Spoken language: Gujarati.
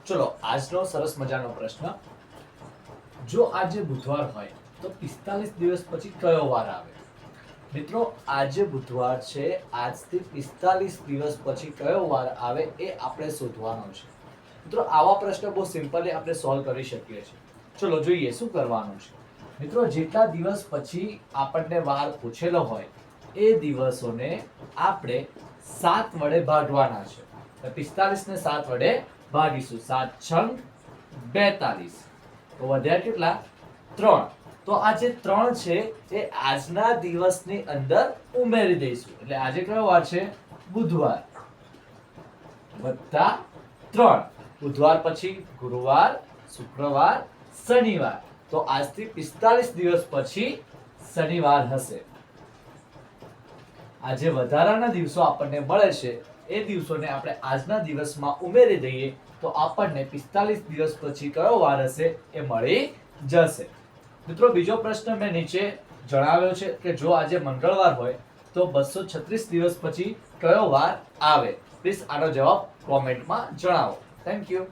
ચલો આજનો સરસ મજાનો પ્રશ્ન, જો આજે બુધવાર હોય તો 45 દિવસ પછી કયો વાર આવે? મિત્રો, આજે બુધવાર છે, આજથી 45 દિવસ પછી કયો વાર આવે એ આપણે શોધવાનો છે. મિત્રો, આવા પ્રશ્ન બહુ સિમ્પલી આપણે સોલ્વ કરી શકીએ છીએ. ચલો જોઈએ શું કરવાનું છે. મિત્રો, જેટલા દિવસ પછી આપણને વાર પૂછેલો હોય એ દિવસોને આપણે 7 વડે ભાગવાના છે. 45 ને 7 વડે ભાગીશું. 7 છંગ 42. તો વધ્યા કેટલા? 3. તો આ જે 3 છે એ આજના દિવસની અંદર ઉમેરી દઈશું. એટલે આજે કયો વાર છે? બુધવાર. વત્તા 3. બુધવાર પછી ગુરુવાર, શુક્રવાર, શનિવાર. તો આજથી 45 દિવસ પછી શનિવાર હશે. આજે વધારાના દિવસો આપણને મળે છે એ દિવસોને આપણે આજના દિવસમાં ઉમેરી દઈએ તો આપણને 45 દિવસ પછી કયો વાર હશે એ મળી જશે. મિત્રો, બીજો પ્રશ્ન મેં નીચે જણાવ્યો છે કે જો આજે મંગળવાર હોય તો 236 દિવસ પછી કયો વાર આવે? પ્લીઝ આનો જવાબ કોમેન્ટમાં જણાવો. Thank you.